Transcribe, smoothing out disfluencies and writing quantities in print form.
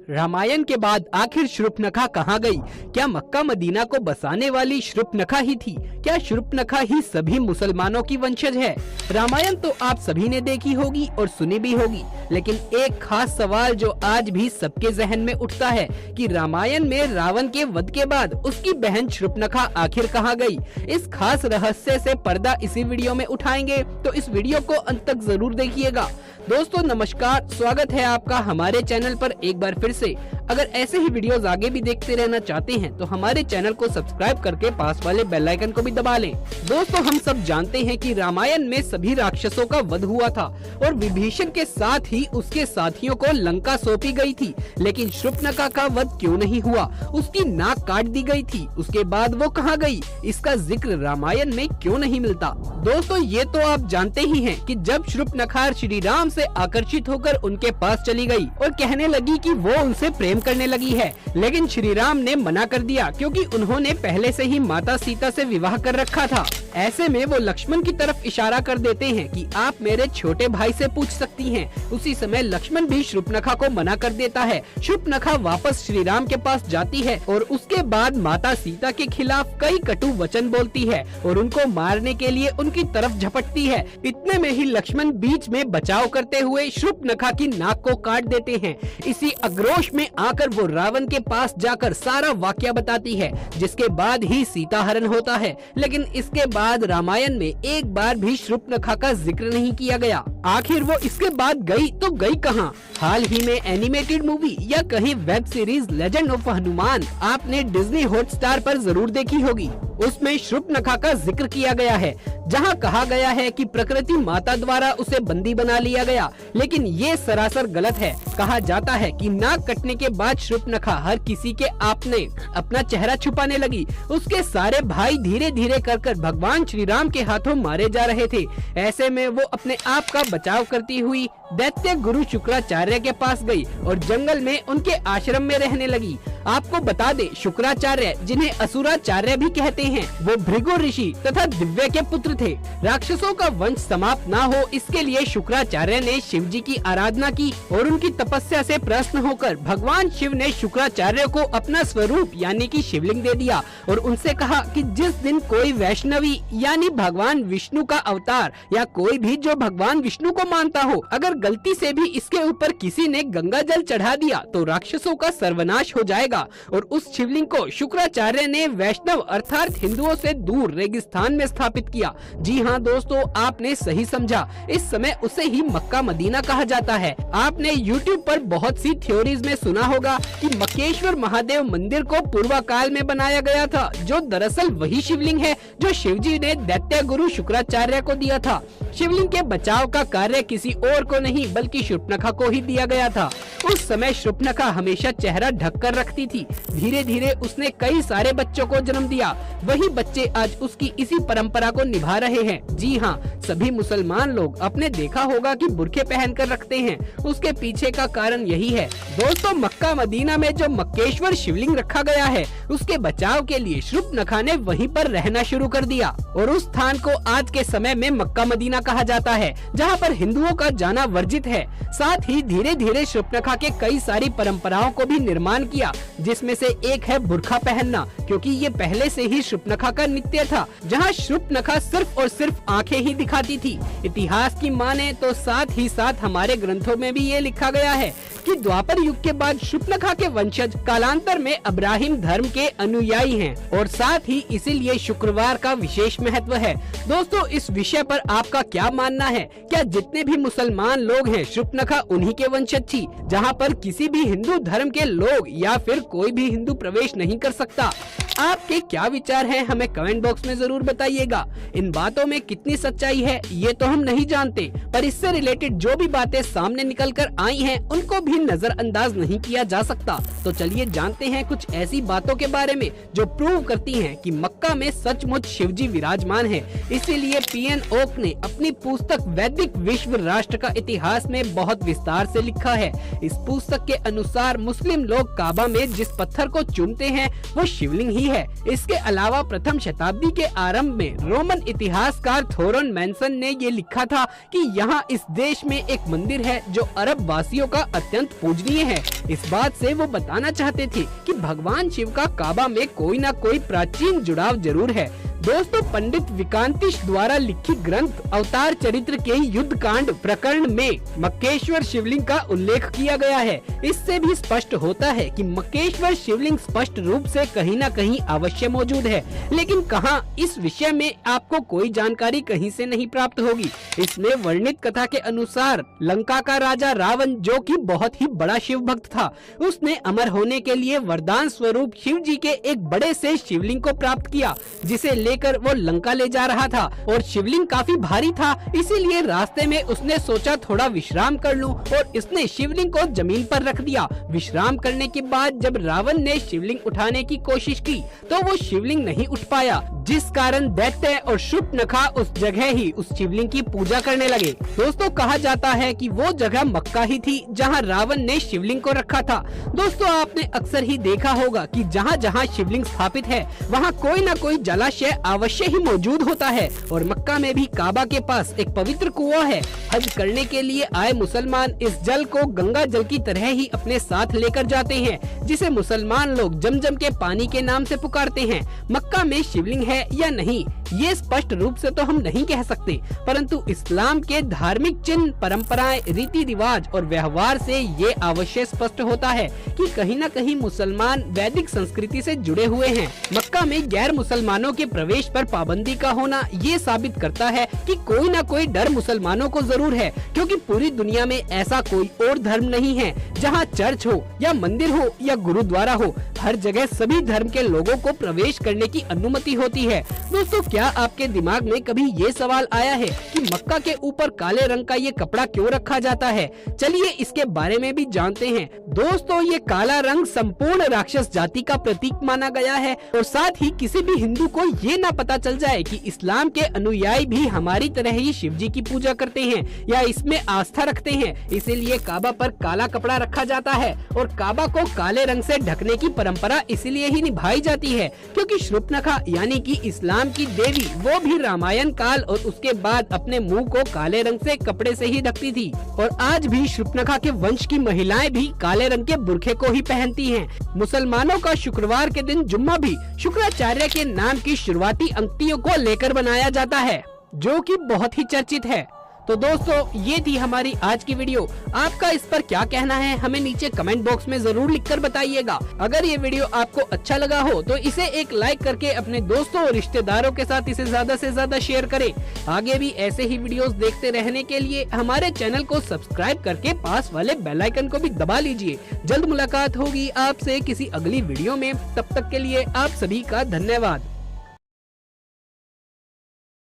रामायण के बाद आखिर शूर्पणखा कहाँ गई? क्या मक्का मदीना को बसाने वाली शूर्पणखा ही थी? क्या शूर्पणखा ही सभी मुसलमानों की वंशज है? रामायण तो आप सभी ने देखी होगी और सुनी भी होगी, लेकिन एक खास सवाल जो आज भी सबके जहन में उठता है कि रामायण में रावण के वध के बाद उसकी बहन शूर्पणखा आखिर कहाँ गई? इस खास रहस्य से पर्दा इसी वीडियो में उठाएंगे, तो इस वीडियो को अंत तक जरूर देखिएगा। दोस्तों नमस्कार, स्वागत है आपका हमारे चैनल पर एक बार फिर से। अगर ऐसे ही वीडियोस आगे भी देखते रहना चाहते हैं तो हमारे चैनल को सब्सक्राइब करके पास वाले बेल आइकन को भी दबा लें। दोस्तों हम सब जानते हैं कि रामायण में सभी राक्षसों का वध हुआ था और विभीषण के साथ ही उसके साथियों को लंका सौंपी गई थी, लेकिन शूर्पणखा का वध क्यों नहीं हुआ? उसकी नाक काट दी गई थी, उसके बाद वो कहाँ गई? इसका जिक्र रामायण में क्यों नहीं मिलता? दोस्तों ये तो आप जानते ही हैं कि जब शूर्पणखा श्री राम से आकर्षित होकर उनके पास चली गई और कहने लगी कि वो उनसे प्रेम करने लगी है, लेकिन श्री राम ने मना कर दिया क्योंकि उन्होंने पहले से ही माता सीता से विवाह कर रखा था। ऐसे में वो लक्ष्मण की तरफ इशारा कर देते हैं कि आप मेरे छोटे भाई से पूछ सकती हैं। उसी समय लक्ष्मण भी शूर्पणखा को मना कर देता है। शूर्पणखा वापस श्री राम के पास जाती है और उसके बाद माता सीता के खिलाफ कई कटु वचन बोलती है और उनको मारने के लिए उनकी तरफ झपटती है। इतने में ही लक्ष्मण बीच में बचाव करते हुए शूर्पणखा की नाक को काट देते हैं। इसी आक्रोश में आकर वो रावण के पास जाकर सारा वाकया बताती है, जिसके बाद ही सीता हरण होता है। लेकिन इसके बाद रामायण में एक बार भी शूर्पणखा का जिक्र नहीं किया गया। आखिर वो इसके बाद गई तो गई कहाँ? हाल ही में एनिमेटेड मूवी या कहीं web series legend of Hanuman आपने डिज्नी हॉटस्टार पर जरूर देखी होगी। उसमें शूर्पणखा का जिक्र किया गया है, जहां कहा गया है कि प्रकृति माता द्वारा उसे बंदी बना लिया गया, लेकिन ये सरासर गलत है। कहा जाता है कि नाक कटने के बाद शूर्पणखा हर किसी के आपने अपना चेहरा छुपाने लगी। उसके सारे भाई धीरे धीरे कर भगवान श्री राम के हाथों मारे जा रहे थे। ऐसे में वो अपने आप का बचाव करती हुई दैत्य गुरु शुक्राचार्य के पास गई और जंगल में उनके आश्रम में रहने लगी। आपको बता दे, शुक्राचार्य जिन्हें असुराचार्य भी कहते हैं, वो भृगु ऋषि तथा दिव्य के पुत्र थे। राक्षसों का वंश समाप्त ना हो इसके लिए शुक्राचार्य ने शिव जी की आराधना की और उनकी तपस्या से प्रसन्न होकर भगवान शिव ने शुक्राचार्य को अपना स्वरूप यानी कि शिवलिंग दे दिया और उनसे कहा कि जिस दिन कोई वैष्णवी यानी भगवान विष्णु का अवतार या कोई भी जो भगवान विष्णु को मानता हो, अगर गलती से भी इसके ऊपर किसी ने गंगा जल चढ़ा दिया तो राक्षसों का सर्वनाश हो जाएगा। और उस शिवलिंग को शुक्राचार्य ने वैष्णव अर्थात हिंदुओं से दूर रेगिस्तान में स्थापित किया। जी हाँ दोस्तों, आपने सही समझा, इस समय उसे ही मक्का मदीना कहा जाता है। आपने YouTube पर बहुत सी थ्योरीज में सुना होगा कि मक्केश्वर महादेव मंदिर को पूर्व काल में बनाया गया था, जो दरअसल वही शिवलिंग है जो शिवजी ने दैत्य गुरु शुक्राचार्य को दिया था। शिवलिंग के बचाव का कार्य किसी और को नहीं बल्कि शूर्पणखा को ही दिया गया था। उस समय शूर्पणखा हमेशा चेहरा ढककर रखती थी। धीरे धीरे उसने कई सारे बच्चों को जन्म दिया। वही बच्चे आज उसकी इसी परंपरा को निभा रहे हैं। जी हाँ, सभी मुसलमान लोग आपने देखा होगा कि बुर्के पहनकर रखते हैं। उसके पीछे का कारण यही है। दोस्तों मक्का मदीना में जो मक्केश्वर शिवलिंग रखा गया है, उसके बचाव के लिए शूर्पणखा ने वहीं पर रहना शुरू कर दिया और उस स्थान को आज के समय में मक्का मदीना कहा जाता है, जहाँ पर हिंदुओं का जाना वर्जित है। साथ ही धीरे धीरे शूर्पणखा के कई सारी परंपराओं को भी निर्माण किया, जिसमें से एक है बुर्का पहनना, क्योंकि ये पहले से ही शूर्पणखा का नित्य था। जहाँ शूर्पणखा सिर्फ और सिर्फ आंखें ही दिखाती थी। इतिहास की माने तो साथ ही साथ हमारे ग्रंथों में भी ये लिखा गया है कि द्वापर युग के बाद शूर्पणखा के वंशज कालांतर में अब्राहिम धर्म के अनुयायी हैं और साथ ही इसीलिए शुक्रवार का विशेष महत्व है। दोस्तों इस विषय पर आपका क्या मानना है? क्या जितने भी मुसलमान लोग हैं शूर्पणखा उन्हीं के वंशज थी, जहां पर किसी भी हिंदू धर्म के लोग या फिर कोई भी हिंदू प्रवेश नहीं कर सकता? आपके क्या विचार हैं हमें कमेंट बॉक्स में जरूर बताइएगा। इन बातों में कितनी सच्चाई है ये तो हम नहीं जानते, पर इससे रिलेटेड जो भी बातें सामने निकल कर आई हैं उनको भी नजरअंदाज नहीं किया जा सकता। तो चलिए जानते हैं कुछ ऐसी बातों के बारे में जो प्रूव करती हैं कि मक्का में सचमुच शिवजी विराजमान है। इसीलिए पीएन ओक ने अपनी पुस्तक वैदिक विश्व राष्ट्र का इतिहास में बहुत विस्तार से लिखा है। इस पुस्तक के अनुसार मुस्लिम लोग काबा में जिस पत्थर को चूमते हैं वो शिवलिंग ही है। इसके अलावा प्रथम शताब्दी के आरंभ में रोमन इतिहासकार थोरन मैंसन ने ये लिखा था कि यहाँ इस देश में एक मंदिर है जो अरब वासियों का अत्यंत पूजनीय है। इस बात से वो बताना चाहते थे कि भगवान शिव का काबा में कोई न कोई प्राचीन जुड़ाव जरूर है। दोस्तों, पंडित विकांतिश द्वारा लिखी ग्रंथ अवतार चरित्र के युद्ध कांड प्रकरण में मक्केश्वर शिवलिंग का उल्लेख किया गया है। इससे भी स्पष्ट होता है कि मक्केश्वर शिवलिंग स्पष्ट रूप से कहीं न कहीं अवश्य मौजूद है, लेकिन कहाँ, इस विषय में आपको कोई जानकारी कहीं से नहीं प्राप्त होगी। इसमें वर्णित कथा के अनुसार लंका का राजा रावण, जो कि बहुत ही बड़ा शिव भक्त था, उसने अमर होने के लिए वरदान स्वरूप शिव जी के एक बड़े से शिवलिंग को प्राप्त किया, जिसे लेकर वो लंका ले जा रहा था। और शिवलिंग काफी भारी था, इसीलिए रास्ते में उसने सोचा थोड़ा विश्राम कर लूं, और इसने शिवलिंग को जमीन पर रख दिया। विश्राम करने के बाद जब रावण ने शिवलिंग उठाने की कोशिश की तो वो शिवलिंग नहीं उठ पाया, जिस कारण दैत्य और शूर्पणखा उस जगह ही उस शिवलिंग की पूजा करने लगे। दोस्तों, कहा जाता है कि वो जगह मक्का ही थी जहां रावण ने शिवलिंग को रखा था। दोस्तों, आपने अक्सर ही देखा होगा कि जहां जहां शिवलिंग स्थापित है वहां कोई न कोई जलाशय अवश्य ही मौजूद होता है। और मक्का में भी काबा के पास एक पवित्र कुआं है। हज करने के लिए आए मुसलमान इस जल को गंगा जल की तरह ही अपने साथ लेकर जाते हैं, जिसे मुसलमान लोग जमजम के पानी के नाम से पुकारते हैं। मक्का में शिवलिंग है या नहीं, ये स्पष्ट रूप से तो हम नहीं कह सकते, परंतु इस्लाम के धार्मिक चिन्ह, परंपराएं, रीति रिवाज और व्यवहार से ये अवश्य स्पष्ट होता है कि कहीं न कहीं मुसलमान वैदिक संस्कृति से जुड़े हुए हैं। मक्का में गैर मुसलमानों के प्रवेश पर पाबंदी का होना ये साबित करता है कि कोई न कोई डर मुसलमानों को जरूर है, क्योंकि पूरी दुनिया में ऐसा कोई और धर्म नहीं है जहाँ चर्च हो या मंदिर हो या गुरुद्वारा हो, हर जगह सभी धर्म के लोगों को प्रवेश करने की अनुमति होती है। दोस्तों, क्या आपके दिमाग में कभी ये सवाल आया है कि मक्का के ऊपर काले रंग का ये कपड़ा क्यों रखा जाता है? चलिए इसके बारे में भी जानते हैं। दोस्तों, ये काला रंग संपूर्ण राक्षस जाति का प्रतीक माना गया है, और साथ ही किसी भी हिंदू को ये ना पता चल जाए कि इस्लाम के अनुयायी भी हमारी तरह ही शिव जी की पूजा करते हैं या इसमें आस्था रखते हैं। इसीलिए काबा पर काला कपड़ा रखा जाता है, और काबा को काले रंग से ढकने की परंपरा इसलिए ही निभाई जाती है क्योंकि शूर्पणखा यानी कि इस्लाम की देवी, वो भी रामायण काल और उसके बाद अपने मुंह को काले रंग से कपड़े से ही ढकती थी। और आज भी शूर्पणखा के वंश की महिलाएं भी काले रंग के बुरखे को ही पहनती हैं। मुसलमानों का शुक्रवार के दिन जुम्मा भी शुक्राचार्य के नाम की शुरुआती अंगुठियों को लेकर बनाया जाता है, जो कि बहुत ही चर्चित है। तो दोस्तों, ये थी हमारी आज की वीडियो। आपका इस पर क्या कहना है हमें नीचे कमेंट बॉक्स में जरूर लिखकर बताइएगा। अगर ये वीडियो आपको अच्छा लगा हो तो इसे एक लाइक करके अपने दोस्तों और रिश्तेदारों के साथ इसे ज्यादा से ज्यादा शेयर करें। आगे भी ऐसे ही वीडियोस देखते रहने के लिए हमारे चैनल को सब्सक्राइब करके पास वाले बेल आइकन को भी दबा लीजिए। जल्द मुलाकात होगी आपसे किसी अगली वीडियो में, तब तक के लिए आप सभी का धन्यवाद।